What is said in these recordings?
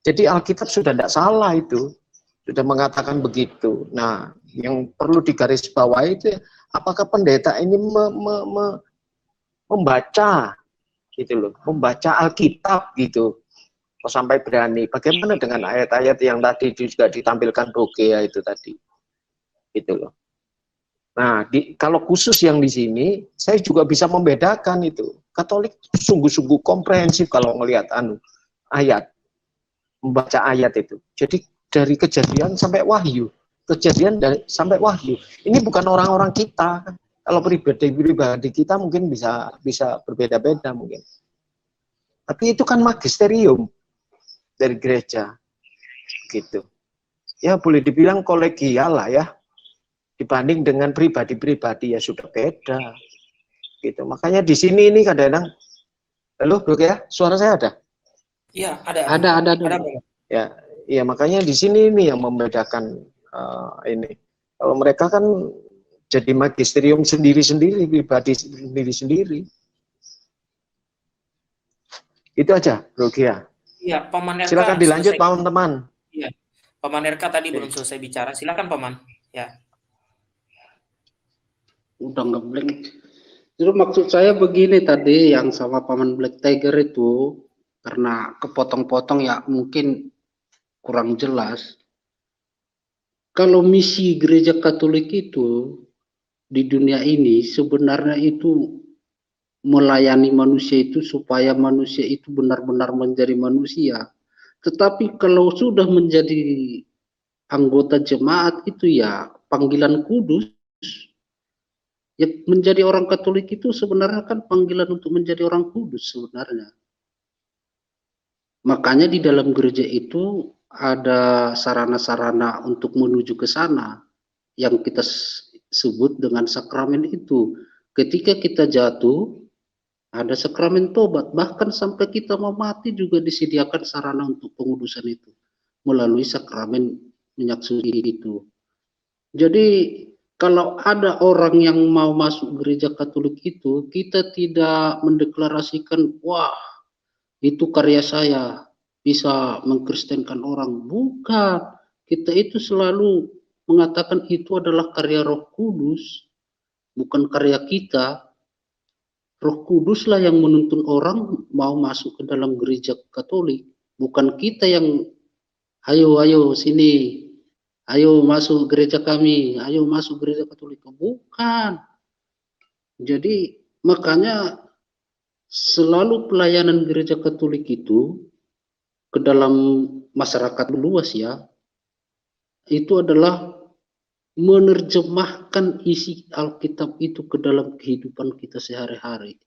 Jadi Alkitab sudah tidak salah itu, sudah mengatakan begitu. Nah, yang perlu digarisbawahi itu apakah pendeta ini membaca gitu loh, membaca Alkitab gitu, kok sampai berani. Bagaimana dengan ayat-ayat yang tadi juga ditampilkan Rogea itu tadi, gitu loh. Nah, kalau khusus yang di sini, saya juga bisa membedakan itu. Katolik sungguh-sungguh komprehensif kalau melihat ayat, membaca ayat itu. Jadi dari Kejadian sampai Wahyu, Kejadian sampai Wahyu. Ini bukan orang-orang kita. Kalau pribadi kita mungkin bisa berbeda-beda mungkin. Tapi itu kan magisterium dari gereja, gitu. Ya boleh dibilang kolegial lah ya. Dibanding dengan pribadi-pribadi ya sudah beda, gitu. Makanya di sini ini kadang-kadang, halo Bro ya, suara saya ada? Iya, ada. Ya, makanya di sini ini yang membedakan ini. Kalau mereka kan jadi magisterium sendiri-sendiri, pribadi sendiri-sendiri. Itu aja, Bro Gia. Iya, Paman RK. Silakan dilanjut, teman-teman. Iya, Paman RK tadi belum selesai bicara. Silakan, Paman. Ya. Udah ngeblank. Jadi maksud saya begini tadi yang sama Paman Black Tiger itu, karena kepotong-potong ya mungkin kurang jelas. Kalau misi gereja Katolik itu di dunia ini sebenarnya itu melayani manusia itu supaya manusia itu benar-benar menjadi manusia. Tetapi kalau sudah menjadi anggota jemaat itu ya panggilan kudus. Ya, menjadi orang Katolik itu sebenarnya kan panggilan untuk menjadi orang kudus sebenarnya. Makanya di dalam gereja itu ada sarana-sarana untuk menuju ke sana yang kita sebut dengan sakramen itu. Ketika kita jatuh, ada sakramen tobat. Bahkan sampai kita mau mati juga disediakan sarana untuk pengudusan itu melalui sakramen minyak suci itu. Jadi kalau ada orang yang mau masuk gereja Katolik itu, kita tidak mendeklarasikan, wah itu karya saya, bisa mengkristenkan orang. Bukan, kita itu selalu mengatakan itu adalah karya Roh Kudus, bukan karya kita. Roh Kuduslah yang menuntun orang mau masuk ke dalam gereja Katolik, bukan kita yang ayo sini. Ayo masuk gereja kami, ayo masuk gereja Katolik. Bukan. Jadi makanya selalu pelayanan gereja Katolik itu ke dalam masyarakat luas ya, itu adalah menerjemahkan isi Alkitab itu ke dalam kehidupan kita sehari-hari.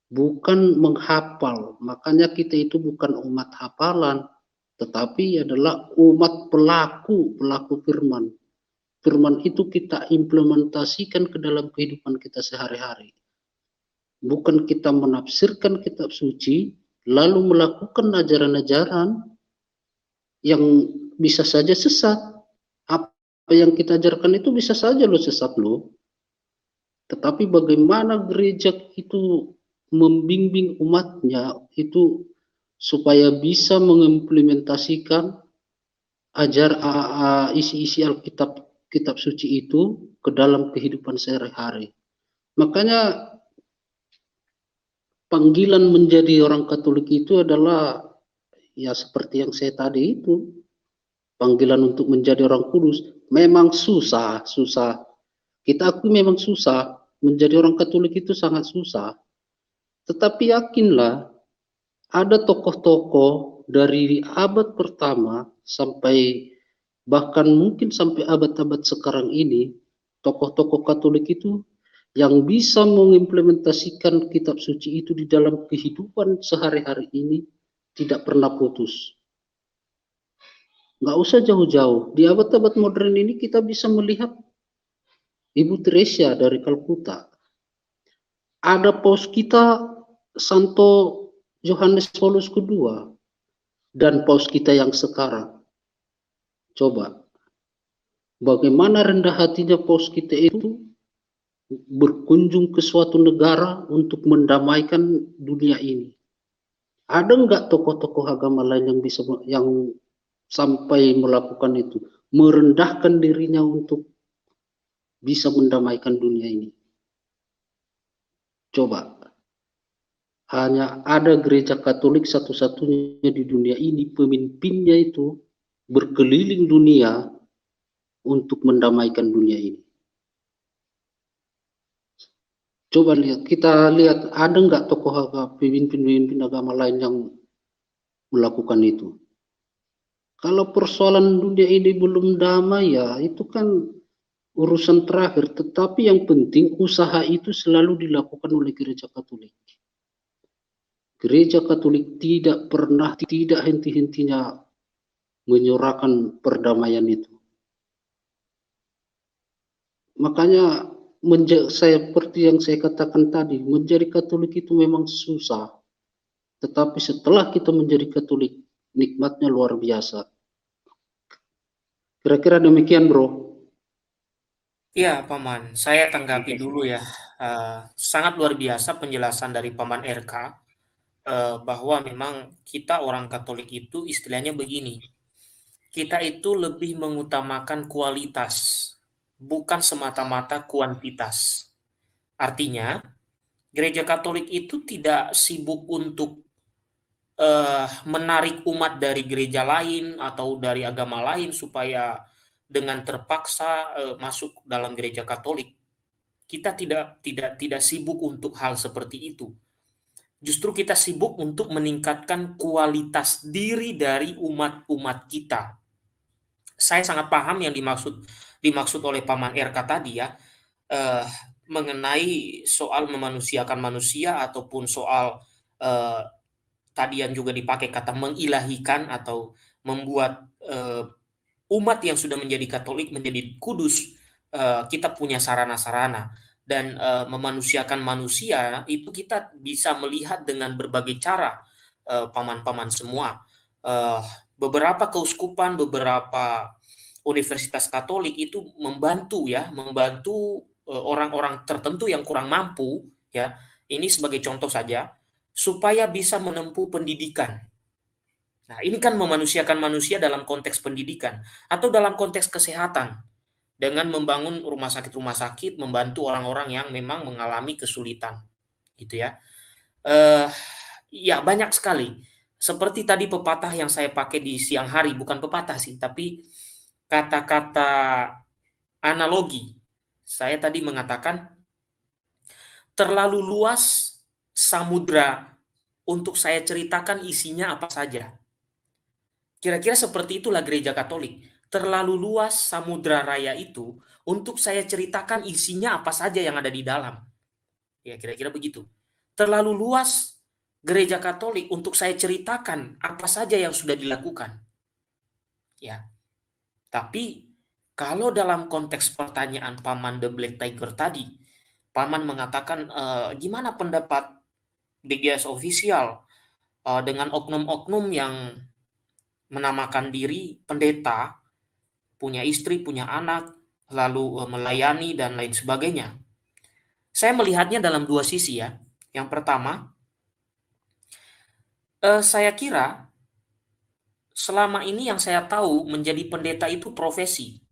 Bukan menghafal. Makanya kita itu bukan umat hafalan, tetapi adalah umat pelaku firman. Firman itu kita implementasikan ke dalam kehidupan kita sehari-hari. Bukan kita menafsirkan kitab suci, lalu melakukan ajaran-ajaran yang bisa saja sesat. Apa yang kita ajarkan itu bisa saja sesat loh. Tetapi bagaimana gereja itu membimbing umatnya itu supaya bisa mengimplementasikan isi-isi Alkitab, kitab suci itu ke dalam kehidupan sehari-hari. Makanya panggilan menjadi orang Katolik itu adalah ya seperti yang saya tadi itu, panggilan untuk menjadi orang kudus. Memang susah. Kita akui memang susah, menjadi orang Katolik itu sangat susah. Tetapi yakinlah, ada tokoh-tokoh dari abad pertama sampai bahkan mungkin sampai abad-abad sekarang ini, tokoh-tokoh Katolik itu yang bisa mengimplementasikan kitab suci itu di dalam kehidupan sehari-hari ini tidak pernah putus. Nggak usah jauh-jauh, di abad-abad modern ini kita bisa melihat Ibu Teresia dari Kalkuta. Ada paus kita Santo Yohanes Paulus II dan paus kita yang sekarang. Coba, bagaimana rendah hatinya paus kita itu berkunjung ke suatu negara untuk mendamaikan dunia ini. Ada nggak tokoh-tokoh agama lain yang bisa yang sampai melakukan itu, merendahkan dirinya untuk bisa mendamaikan dunia ini? Coba, hanya ada gereja Katolik satu-satunya di dunia ini, pemimpinnya itu berkeliling dunia untuk mendamaikan dunia ini. Coba lihat, kita lihat ada nggak tokoh agama, pemimpin agama lain yang melakukan itu? Kalau persoalan dunia ini belum damai ya, itu kan urusan terakhir. Tetapi yang penting usaha itu selalu dilakukan oleh gereja Katolik. Gereja Katolik tidak pernah, tidak henti-hentinya menyuarakan perdamaian itu. Makanya seperti yang saya katakan tadi, menjadi Katolik itu memang susah. Tetapi setelah kita menjadi Katolik, nikmatnya luar biasa. Kira-kira demikian, bro. Iya, Paman. Saya tanggapi dulu ya. Sangat luar biasa penjelasan dari Paman RK, bahwa memang kita orang Katolik itu istilahnya begini. Kita itu lebih mengutamakan kualitas, bukan semata-mata kuantitas. Artinya, gereja Katolik itu tidak sibuk untuk menarik umat dari gereja lain atau dari agama lain supaya dengan terpaksa masuk dalam gereja Katolik. Kita tidak sibuk untuk hal seperti itu. Justru kita sibuk untuk meningkatkan kualitas diri dari umat-umat kita. Saya sangat paham yang dimaksud oleh Paman RK tadi ya, mengenai soal memanusiakan manusia ataupun soal tadi yang juga dipakai kata mengilahikan atau membuat umat yang sudah menjadi Katolik menjadi kudus. Kita punya sarana-sarana dan memanusiakan manusia itu kita bisa melihat dengan berbagai cara, paman-paman semua. Beberapa keuskupan, beberapa universitas Katolik itu membantu orang-orang tertentu yang kurang mampu ya. Ini sebagai contoh saja supaya bisa menempuh pendidikan. Nah, ini kan memanusiakan manusia dalam konteks pendidikan atau dalam konteks kesehatan dengan membangun rumah sakit, membantu orang-orang yang memang mengalami kesulitan, gitu ya. Ya banyak sekali. Seperti tadi pepatah yang saya pakai di siang hari, bukan pepatah sih, tapi kata-kata analogi. Saya tadi mengatakan terlalu luas samudra untuk saya ceritakan isinya apa saja. Kira-kira seperti itulah gereja Katolik. Terlalu luas samudra raya itu untuk saya ceritakan isinya apa saja yang ada di dalam. Ya, kira-kira begitu. Terlalu luas gereja Katolik untuk saya ceritakan apa saja yang sudah dilakukan. Ya. Tapi kalau dalam konteks pertanyaan Paman The Black Tiger tadi, Paman mengatakan gimana pendapat BGS official dengan oknum-oknum yang menamakan diri pendeta, punya istri, punya anak, lalu melayani dan lain sebagainya. Saya melihatnya dalam dua sisi ya. Yang pertama, saya kira selama ini yang saya tahu menjadi pendeta itu profesi.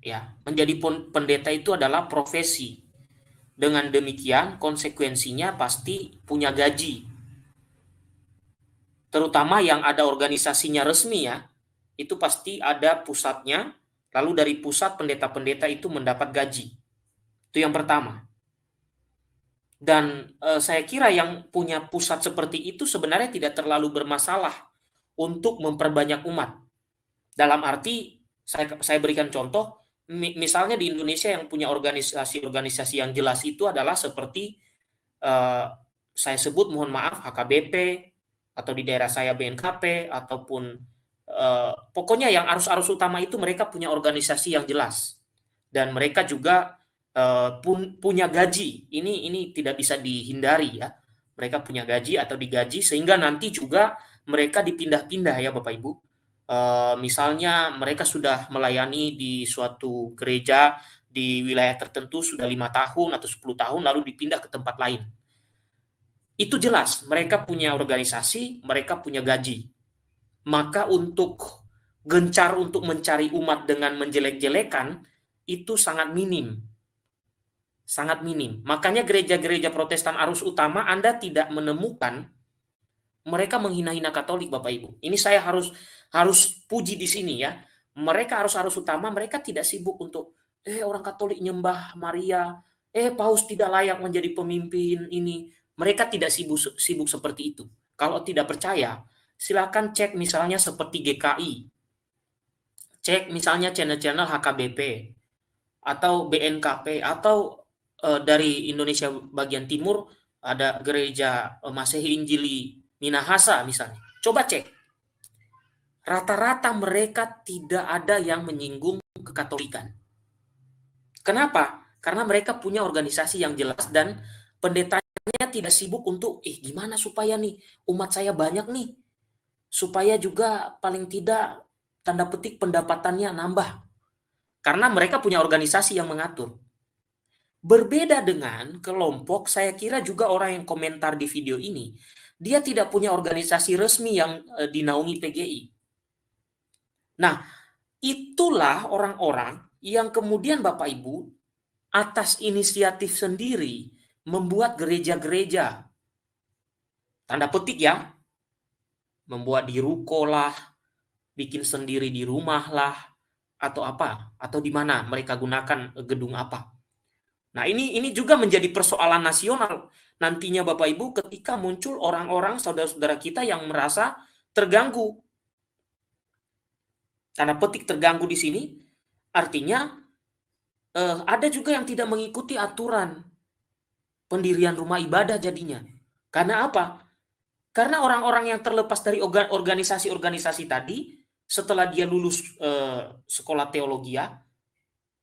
Ya, menjadi pendeta itu adalah profesi. Dengan demikian konsekuensinya pasti punya gaji. Terutama yang ada organisasinya resmi ya, itu pasti ada pusatnya, lalu dari pusat pendeta-pendeta itu mendapat gaji. Itu yang pertama. Dan saya kira yang punya pusat seperti itu sebenarnya tidak terlalu bermasalah untuk memperbanyak umat. Dalam arti, saya berikan contoh, misalnya di Indonesia yang punya organisasi-organisasi yang jelas itu adalah seperti saya sebut mohon maaf HKBP, atau di daerah saya BNKP, ataupun pokoknya yang arus-arus utama itu mereka punya organisasi yang jelas. Dan mereka juga punya gaji. Ini tidak bisa dihindari ya. Mereka punya gaji atau digaji sehingga nanti juga mereka dipindah-pindah ya Bapak Ibu. Misalnya mereka sudah melayani di suatu gereja di wilayah tertentu sudah 5 tahun atau 10 tahun lalu dipindah ke tempat lain. Itu jelas, mereka punya organisasi, mereka punya gaji. Maka untuk gencar untuk mencari umat dengan menjelek-jelekan, itu sangat minim. Sangat minim. Makanya gereja-gereja Protestan arus utama Anda tidak menemukan mereka menghina-hina Katolik, Bapak Ibu. Ini saya harus puji di sini ya. Mereka arus utama, mereka tidak sibuk untuk orang Katolik nyembah Maria, Paus tidak layak menjadi pemimpin ini. Mereka tidak sibuk seperti itu. Kalau tidak percaya, silakan cek misalnya seperti GKI. Cek misalnya channel-channel HKBP atau BNKP atau dari Indonesia bagian timur ada gereja Masehi Injili Minahasa misalnya. Coba cek. Rata-rata mereka tidak ada yang menyinggung kekatolikan. Kenapa? Karena mereka punya organisasi yang jelas dan pendetanya tidak sibuk untuk gimana supaya nih umat saya banyak nih. Supaya juga paling tidak tanda petik pendapatannya nambah. Karena mereka punya organisasi yang mengatur. Berbeda dengan kelompok, saya kira juga orang yang komentar di video ini, dia tidak punya organisasi resmi yang dinaungi PGI. Nah, itulah orang-orang yang kemudian Bapak Ibu atas inisiatif sendiri membuat gereja-gereja, tanda petik ya, membuat di ruko lah, bikin sendiri di rumah lah, atau apa, atau di mana mereka gunakan gedung apa. Nah, ini juga menjadi persoalan nasional nantinya Bapak Ibu ketika muncul orang-orang saudara-saudara kita yang merasa terganggu. Tanda petik terganggu di sini artinya ada juga yang tidak mengikuti aturan pendirian rumah ibadah jadinya. Karena apa? Karena orang-orang yang terlepas dari organisasi-organisasi tadi setelah dia lulus sekolah teologia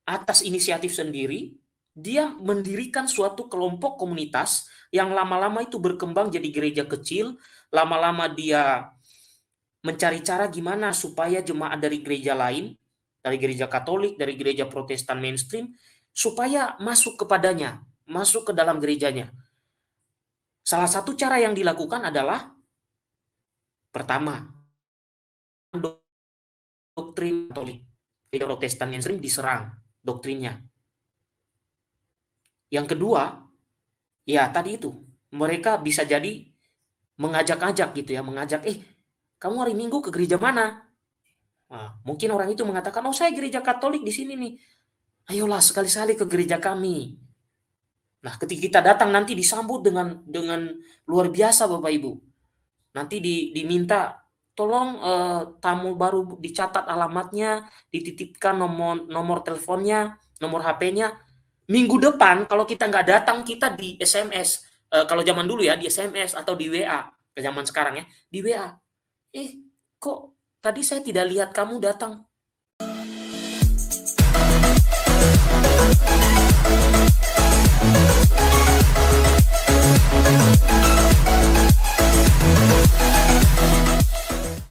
atas inisiatif sendiri, dia mendirikan suatu kelompok komunitas yang lama-lama itu berkembang jadi gereja kecil, lama-lama dia mencari cara gimana supaya jemaat dari gereja lain, dari gereja Katolik, dari gereja Protestan mainstream, supaya masuk kepadanya, masuk ke dalam gerejanya. Salah satu cara yang dilakukan adalah, pertama, doktrin Katolik, gereja Protestan mainstream diserang doktrinnya. Yang kedua, ya tadi itu, mereka bisa jadi mengajak-ajak gitu ya, mengajak, kamu hari Minggu ke gereja mana? Nah, mungkin orang itu mengatakan, saya gereja Katolik di sini nih. Ayolah sekali-sekali ke gereja kami. Nah, ketika kita datang nanti disambut dengan luar biasa Bapak Ibu. Nanti diminta, tolong tamu baru dicatat alamatnya, dititipkan nomor teleponnya, nomor HP-nya. Minggu depan kalau kita nggak datang, kita di SMS. Kalau zaman dulu ya, di SMS atau di WA. Ke zaman sekarang ya, di WA. Kok tadi saya tidak lihat kamu datang?